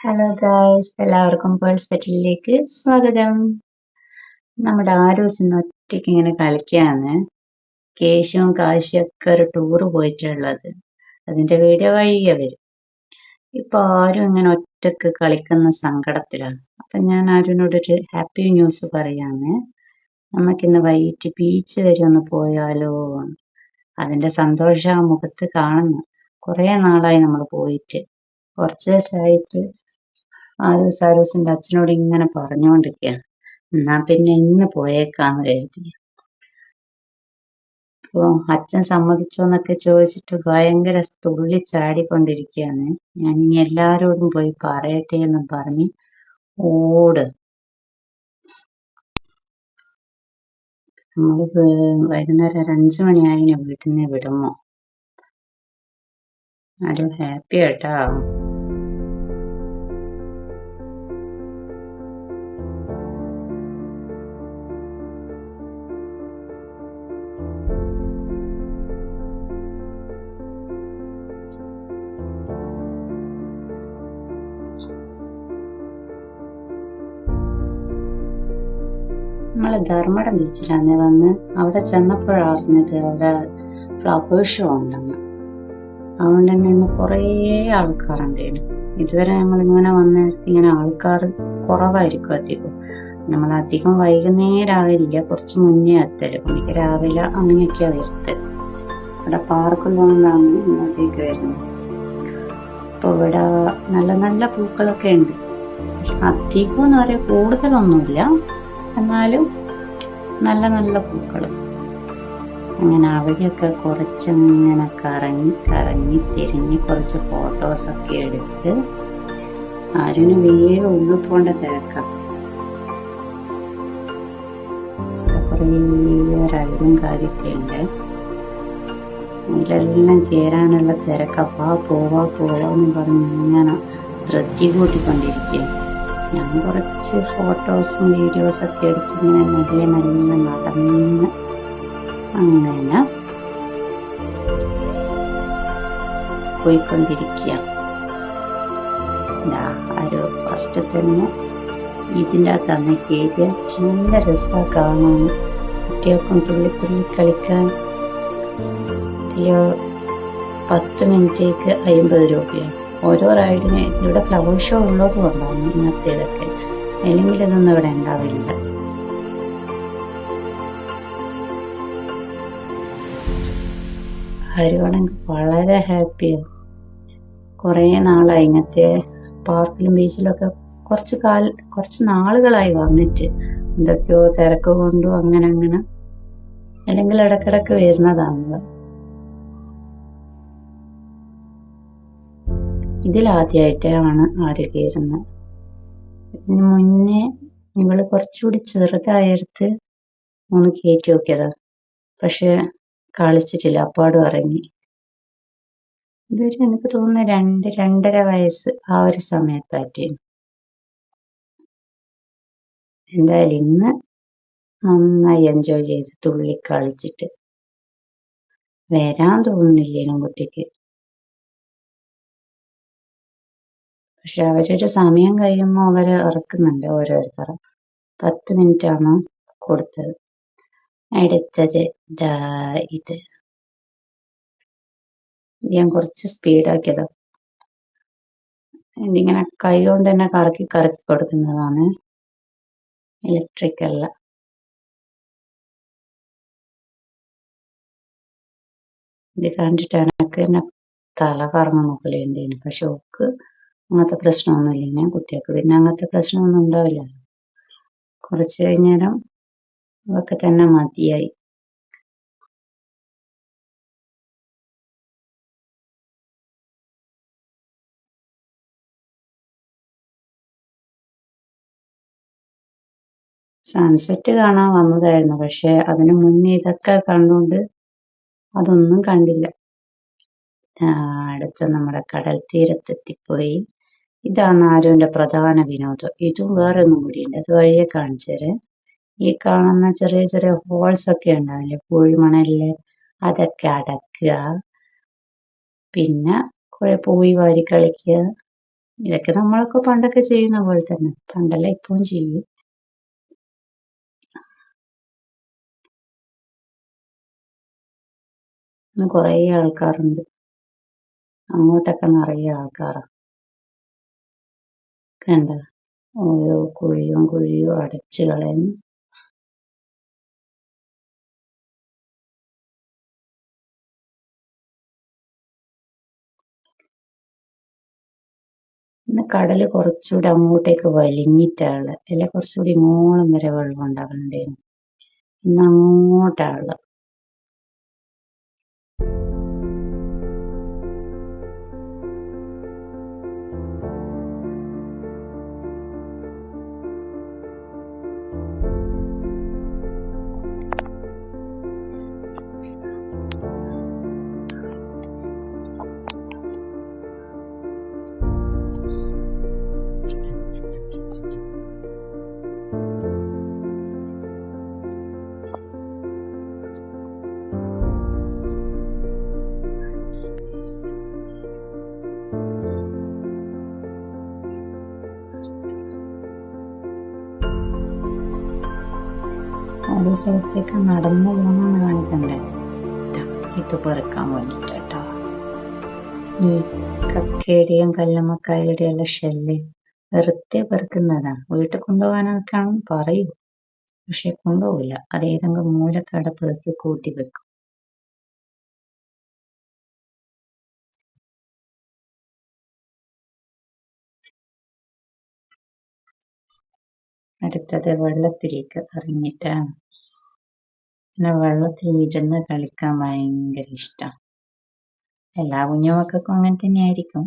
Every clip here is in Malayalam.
ഹലോ ഗായ്സ്, എല്ലാവർക്കും പേൾസ് പെറ്റിലേക്ക് സ്വാഗതം. നമ്മുടെ ആരൂസ് ഇന്ന് ഒറ്റയ്ക്ക് ഇങ്ങനെ കളിക്കാന്ന്. കേശുവും കാശിയൊക്കെ ഒരു ടൂറ് പോയിട്ടുള്ളത്. അതിന്റെ വീഡിയോ വഴിയെ വരും. ഇപ്പൊ ആരും ഇങ്ങനെ ഒറ്റക്ക് കളിക്കുന്ന സങ്കടത്തിലാണ്. അപ്പൊ ഞാൻ ആരുവിനോടൊരു ഹാപ്പി ന്യൂസ് പറയാന്ന്. നമുക്കിന്ന് വൈകിട്ട് ബീച്ച് വരെ ഒന്ന് പോയാലോ? അതിന്റെ സന്തോഷം ആ മുഖത്ത് കാണുന്നു. കുറെ നാളായി നമ്മൾ പോയിട്ട്. കുറച്ച് ദിവസമായിട്ട് ആരൂസിന്റെ അച്ഛനോട് ഇങ്ങനെ പറഞ്ഞുകൊണ്ടിരിക്കുകയാണ്. എന്നാ പിന്നെ ഇന്ന് പോയേക്കാന്ന് കരുതി. അപ്പൊ അച്ഛൻ സമ്മതിച്ചോന്നൊക്കെ ചോദിച്ചിട്ട് ഭയങ്കര തുള്ളി ചാടിക്കൊണ്ടിരിക്കുകയാണ്. ഞാൻ ഇനി എല്ലാരോടും പോയി പറയട്ടെ എന്നും പറഞ്ഞ് ഓട്. നമ്മള് വൈകുന്നേരം ഒരു 5 മണിയായി വീട്ടിൽ നിന്ന് വിടുമ്പോ. ആരും ഹാപ്പി ആയിട്ടാ. നമ്മള് ധർമ്മടം ബീച്ചിലാണ് വന്ന്. അവിടെ ചെന്നപ്പോഴറിഞ്ഞത് അവിടെ ഫ്ലവർ ഷോ ഉണ്ടെന്ന്. അതുകൊണ്ട് തന്നെ ഇന്ന് കുറേ ആൾക്കാരുണ്ടായിരുന്നു. ഇതുവരെ നമ്മളിങ്ങനെ വന്നിടത്ത് ഇങ്ങനെ ആൾക്കാർ കുറവായിരിക്കും അധികം. നമ്മൾ അധികം വൈകുന്നേരം ആവില്ല, കുറച്ച് മുന്നേ എത്തല്. എനിക്ക് രാവിലെ അങ്ങനെയൊക്കെയാ വരുന്നത്. ഇവിടെ പാർക്കുള്ളതുകൊണ്ടാണ് ഇങ്ങോട്ടേക്ക് വരുന്നത്. അപ്പൊ ഇവിടെ നല്ല നല്ല പൂക്കളൊക്കെ ഉണ്ട്. അധികം എന്ന് പറയാൻ കൂടുതലൊന്നുമില്ല, എന്നാലും നല്ല നല്ല പൂക്കള്. അങ്ങനെ അവിടെയൊക്കെ കുറച്ചങ്ങനെ കറങ്ങി തിരിഞ്ഞ് കുറച്ച് ഫോട്ടോസൊക്കെ എടുത്ത് ആരും വേഗം ഉള്ളിൽ പോകേണ്ട തിരക്കാം. കുറേ റൈഡും കാര്യമൊക്കെ ഉണ്ട്. ഇതിലെല്ലാം കയറാനുള്ള തിരക്കപ്പാ പോവാന്ന് പറഞ്ഞ് ഇങ്ങനെ ധൃതി കൂട്ടിക്കൊണ്ടിരിക്കുക. ഞാൻ കുറച്ച് ഫോട്ടോസും വീഡിയോസൊക്കെ എടുത്ത് ഇങ്ങനെ മെല്ലെ നടന്ന് അങ്ങനെ പോയിക്കൊണ്ടിരിക്കുക. ഒരു ഫസ്റ്റ് തന്നെ ഇതിൻ്റെ അകത്താണ് കയറിയ. നല്ല രസമാണ് കാണാൻ. കുട്ടികൾക്കും തുള്ളി കളിക്കാൻ. 10 മിനിറ്റേക്ക് 50 രൂപയാണ് ഓരോ റൈഡിന്. ഇവിടെ ഫ്ലവർ ഷോ ഉള്ളത് കൊണ്ടാണ് ഇന്നത്തേതൊക്കെ, അല്ലെങ്കിൽ ഇതൊന്നും ഇവിടെ ഉണ്ടാവില്ല. ആരുവാണെങ്കിൽ വളരെ ഹാപ്പിയാണ്. കുറേ നാളായി ഇങ്ങനത്തെ പാർക്കിലും ബീച്ചിലൊക്കെ കുറച്ച് നാളുകളായി വന്നിട്ട്. എന്തൊക്കെയോ തിരക്ക് കൊണ്ടും അങ്ങനെ അല്ലെങ്കിൽ ഇടക്കിടക്ക് വരുന്നതാണല്ലോ. ഇതിലാദ്യമായിട്ടാണ് ആര് കയറുന്നത്. ഇതിന് മുന്നേ ഇവള് കുറച്ചുകൂടി ചെറുതായെടുത്ത് ഒന്ന് കയറ്റി നോക്കിയതാ. പക്ഷെ കളിച്ചിട്ടില്ല, അപ്പാടും ഇറങ്ങി. ഇതൊരു എനിക്ക് തോന്നുന്നു 2-2.5 വയസ്സ് ആ ഒരു സമയത്തായിട്ട്. എന്തായാലും ഇന്ന് നന്നായി എൻജോയ് ചെയ്ത് തുള്ളി കളിച്ചിട്ട് വരാൻ തോന്നുന്നില്ലേനും കുട്ടിക്ക്. പക്ഷെ അവരൊരു സമയം കഴിയുമ്പോൾ അവര് ഇറക്കുന്നുണ്ട് ഓരോരുത്തരെ. 10 മിനിറ്റ് ആണ് കൊടുത്തത്. അടുത്തത് ഇത് ഞാൻ കുറച്ച് സ്പീഡാക്കിയതാ. ഇതിങ്ങനെ കൈ കൊണ്ട് തന്നെ കറക്കി കൊടുക്കുന്നതാണ്, ഇലക്ട്രിക് അല്ല. ഇത് കണ്ടിട്ട് എനിക്ക് തന്നെ തല കറങ്ങുന്ന പോലെ ഉണ്ടേനു. പക്ഷെ ഓക്ക് അങ്ങനത്തെ പ്രശ്നമൊന്നുമില്ല. കുട്ടികൾക്ക് പിന്നെ അങ്ങനത്തെ പ്രശ്നമൊന്നും ഉണ്ടാവില്ല. കുറച്ച് കഴിഞ്ഞേരം ഒക്കെ തന്നെ മതിയായി. സൺസെറ്റ് കാണാൻ വന്നതായിരുന്നു, പക്ഷെ അതിനു മുന്നേ ഇതൊക്കെ കണ്ടുകൊണ്ട് അതൊന്നും കണ്ടില്ല. അടുത്ത നമ്മുടെ കടൽ തീരത്തെത്തിപ്പോയി. ഇതാണ് ആരുവിന്റെ പ്രധാന വിനോദം. ഇതും വേറെ ഒന്നും കൂടിയുണ്ട്, അത് വഴിയെ കാണിച്ചു തരാം. ഈ കാണുന്ന ചെറിയ ചെറിയ ഹോൾസ് ഒക്കെ ഉണ്ടാവില്ലേ പൂഴിമണലില്, അതൊക്കെ അടക്കുക. പിന്നെ കുറെ പൂയി വാരി കളിക്കുക. ഇതൊക്കെ നമ്മളൊക്കെ പണ്ടൊക്കെ ചെയ്യുന്ന പോലെ തന്നെ. പണ്ടല്ല ഇപ്പവും ചെയ്യും. ഇന്ന് കുറേ ആൾക്കാരുണ്ട്. അങ്ങോട്ടൊക്കെ നിറയെ ആൾക്കാരാ. കണ്ടോ? ഓരോ കുഴിയും അടച്ചു കളയുന്നു. ഇന്ന് കടല് കുറച്ചുകൂടെ അങ്ങോട്ടേക്ക് വലിഞ്ഞിട്ടാ ഉള്ളത്. അല്ലെ കുറച്ചുകൂടി ഇങ്ങോളം വരെ വെള്ളം ഉണ്ടാവലുണ്ടായിരുന്നു. ഇന്ന് അങ്ങോട്ടാ ഉള്ളത്. ഓരോ സ്ഥലത്തേക്ക് നടന്നു പോകുന്നെന്ന് കാണിക്കണ്ടേ. ഇത് പെറുക്കാൻ വേണ്ടിട്ടാ. ഈ കക്കയുടെയും കല്ലുമ്മക്കായുടെയും എല്ലാം ഷെല്ല് വെറുതെ പെറുക്കുന്നതാ. വീട്ടിൽ കൊണ്ടുപോകാനൊക്കെ പറയൂ, പക്ഷെ കൊണ്ടുപോകില്ല. അത് ഏതെങ്കിലും മൂലക്കട പെറുക്കി കൂട്ടി വെക്കും. അടുത്തത് വെള്ളത്തിലേക്ക് ഇറങ്ങിയിട്ടാണ്. പിന്നെ വെള്ളത്തിൽ ഇരുന്ന് കളിക്കാൻ ഭയങ്കര ഇഷ്ടമാണ്. എല്ലാ കുഞ്ഞുമക്കൾക്കും അങ്ങനെ തന്നെ ആയിരിക്കും.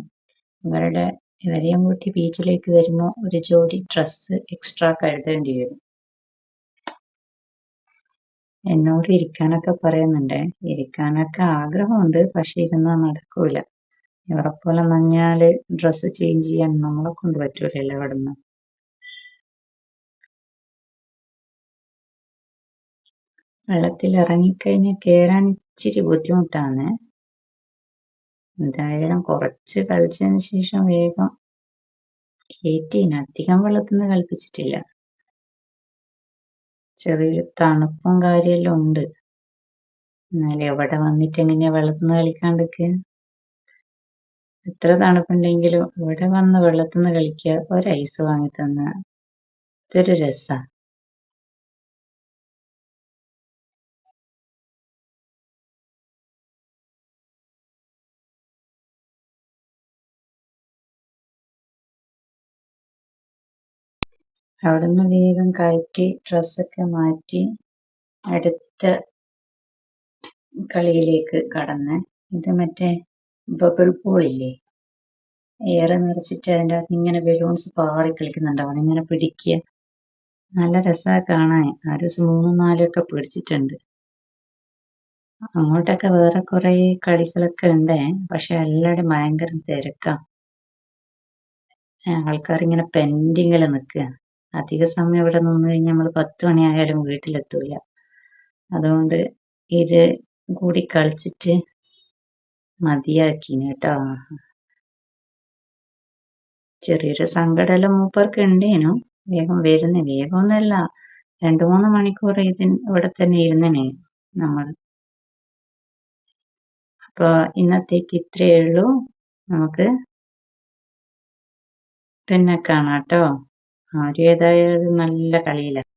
ഇവരെയും കൂട്ടി ബീച്ചിലേക്ക് വരുമ്പോൾ ഒരു ജോഡി ഡ്രസ്സ് എക്സ്ട്രാ കരുതേണ്ടി വരും. എന്നോട് ഇരിക്കാനൊക്കെ പറയുന്നുണ്ട്. ഇരിക്കാനൊക്കെ ആഗ്രഹമുണ്ട്, പക്ഷെ ഇരുന്നാൽ നടക്കൂല. ഇവരെപ്പോലെ നനഞ്ഞാല് ഡ്രസ്സ് ചേഞ്ച് ചെയ്യാൻ നമ്മളെ കൊണ്ട് പറ്റൂലല്ലോ ഇവിടുന്ന്. വെള്ളത്തിൽ ഇറങ്ങിക്കഴിഞ്ഞാൽ കേറാൻ ഇച്ചിരി ബുദ്ധിമുട്ടാണ്. എന്തായാലും കുറച്ച് കളിച്ചതിന് ശേഷം വേഗം കേറ്റീന്. അധികം വെള്ളത്തിന്ന് കളിപ്പിച്ചിട്ടില്ല. ചെറിയൊരു തണുപ്പും കാര്യമെല്ലാം ഉണ്ട്. എന്നാലും എവിടെ വന്നിട്ട് എങ്ങനെയാ വെള്ളത്തിന്ന് കളിക്കാണ്ടിരിക്കുക? എത്ര തണുപ്പുണ്ടെങ്കിലും ഇവിടെ വന്ന് വെള്ളത്തിന്ന് കളിക്കുക, ഒരു ഐസ് വാങ്ങി തന്ന ഇതൊരു രസാ. അവിടുന്ന് വേഗം കയറ്റി ഡ്രസ്സൊക്കെ മാറ്റി അടുത്ത കളിയിലേക്ക് കടന്ന്. ഇത് മറ്റേ ബബിൾ പൂൾ ഇല്ലേ, എയർ നിറച്ചിട്ട് അതിൻ്റെ അകത്ത് ഇങ്ങനെ ബലൂൺസ് പാറി കളിക്കുന്നുണ്ടാവും. അതിങ്ങനെ പിടിക്കുക. നല്ല രസമാണ് കാണാൻ. ആ ദിവസം 3-4 ഒക്കെ പിടിച്ചിട്ടുണ്ട്. അങ്ങോട്ടൊക്കെ വേറെ കുറെ കളികളൊക്കെ ഉണ്ട്, പക്ഷെ എല്ലാവരും ഭയങ്കര തിരക്കാ. ആൾക്കാരിങ്ങനെ പെൻഡിങ്ങിൽ നിൽക്കുക. അധിക സമയം ഇവിടെ നിന്ന് കഴിഞ്ഞാൽ നമ്മൾ 10 മണിയായാലും വീട്ടിലെത്തൂല. അതുകൊണ്ട് ഇത് കൂടി കളിച്ചിട്ട് മതിയാക്കിന് കേട്ടോ. ചെറിയൊരു സങ്കടമെല്ലാം മൂപ്പർക്ക് ഉണ്ടേനു. വേഗം വരുന്നേ, വേഗമൊന്നുമല്ല, 2-3 മണിക്കൂർ ഇവിടെ തന്നെ ഇരുന്നേ നമ്മൾ. അപ്പൊ ഇന്നത്തേക്ക് ഇത്രയേ ഉള്ളൂ. നമുക്ക് പിന്നെ കാണാട്ടോ. ആരും ഏതായാലും നല്ല കളിയില്ല.